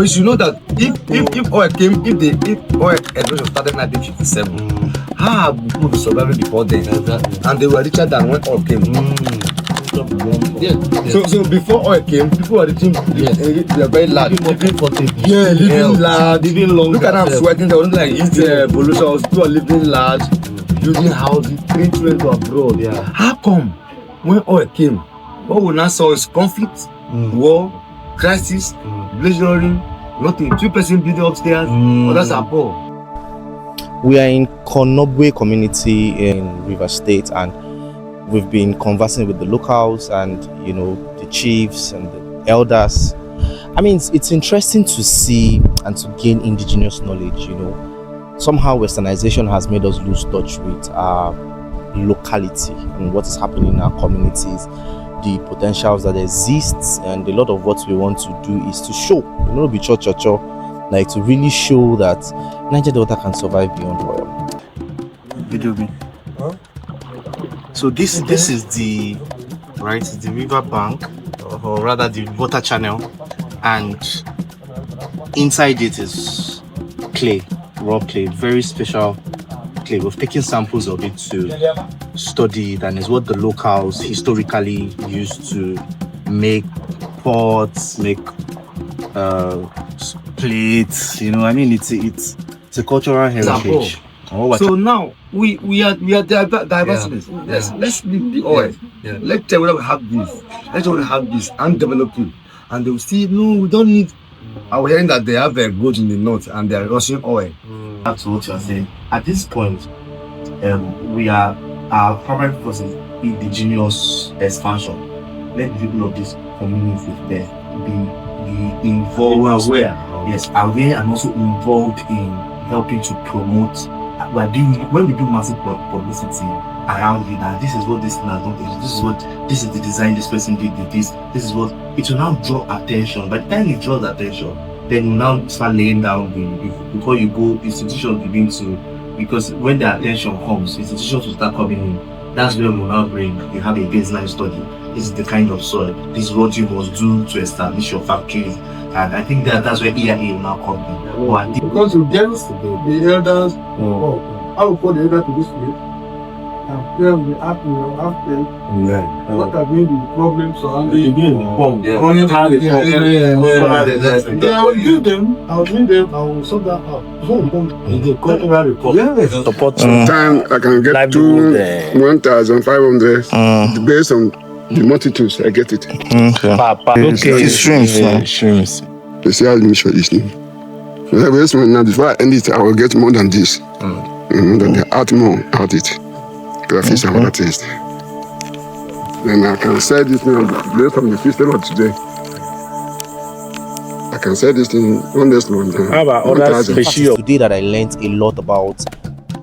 But you know that if oil came, if oil explosion started in 1957, how have people been surviving before then? Exactly. And they were richer than when oil came. Yeah. So before oil came, people were reaching. They were very large. Living large. Living long. Look at them sweating. They were like it's pollution. People are living large, building houses, bringing children to abroad. Yeah. How come when oil came, what we now saw is conflict, war, crisis, blazing, nothing. 2% building upstairs, others are poor. We are in Konobwe community in River State, and we've been conversing with the locals and the chiefs and the elders. I mean, it's interesting to see and to gain indigenous knowledge. Somehow westernization has made us lose touch with our locality and what is happening in our communities, the potentials that exist, and a lot of what we want to do is to show, be like to really show that Niger Delta can survive beyond oil. So this is the river bank, or rather the water channel, and inside it is clay, raw clay, very special clay. We've taken samples of it to study it, and it's what the locals historically used to make pots, make plates. I mean, it's a cultural heritage. So now we are diversity. Let's leave the oil. Let's tell them we have this. Let's have this and develop it. And they will see, no, we don't need. I'm hearing that they have a growth in the north and they are rushing oil. That's what you are saying. At this point, our primary focus is indigenous expansion. Let the people of this community there be involved. Aware. Yes, aware and also involved in helping to promote. When we do massive publicity around it, and this is what this has done, this is the design this person did this is what it will now draw attention. By the time it draws attention, then you now start laying down before you go, institutions begin to, because when the attention comes, institutions will start coming in. That's where we will now bring, you have a baseline study. This is the kind of soil, this is what you must do to establish your factories. And I think that's where EIA will now come in. Because you get the elders, I will call the elder to this place, and tell me after what have been the problems surrounding I will give them, I will bring them, I will sort that out. Time I can get 1,500 based on the multitudes. I get it. Okay. Streams. They say I'll measure this now. Now before I end it, I will get more than this. Then they add more out it. Fish and other things. Then I can say this now based on the system of today. I can say this thing on this one. How about other species? Today that I learned a lot about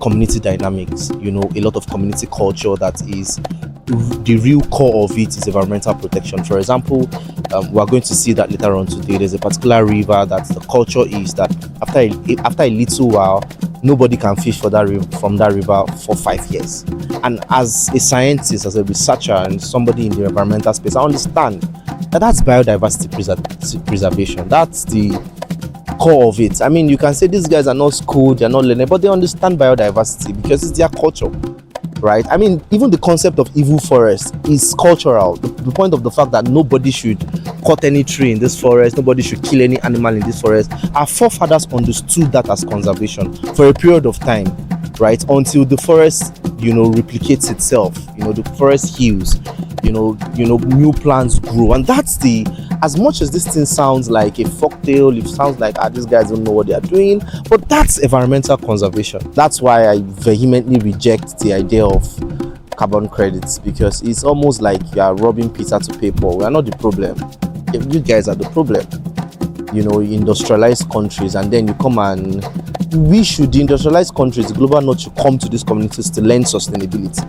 community dynamics, a lot of community culture that is the real core of it is environmental protection. For example, we are going to see that later on today. There's a particular river that the culture is that after a little while, nobody can fish from that river for 5 years. And as a scientist, as a researcher, and somebody in the environmental space, I understand that that's biodiversity preservation. That's the core of it. I mean, you can say these guys are not schooled, they're not learning, but they understand biodiversity because it's their culture. Right? I mean, even the concept of evil forest is cultural. The point of the fact that nobody should cut any tree in this forest, nobody should kill any animal in this forest. Our forefathers understood that as conservation for a period of time, right? Until the forest, replicates itself. The forest heals. New plants grow, and that's as much as this thing sounds like a folktale, it sounds like these guys don't know what they are doing, but that's environmental conservation. That's why I vehemently reject the idea of carbon credits, because it's almost like you are robbing Peter to pay Paul. We are not the problem. You guys are the problem. Industrialized countries, and then you come and the industrialized countries, the global north should come to these communities to learn sustainability.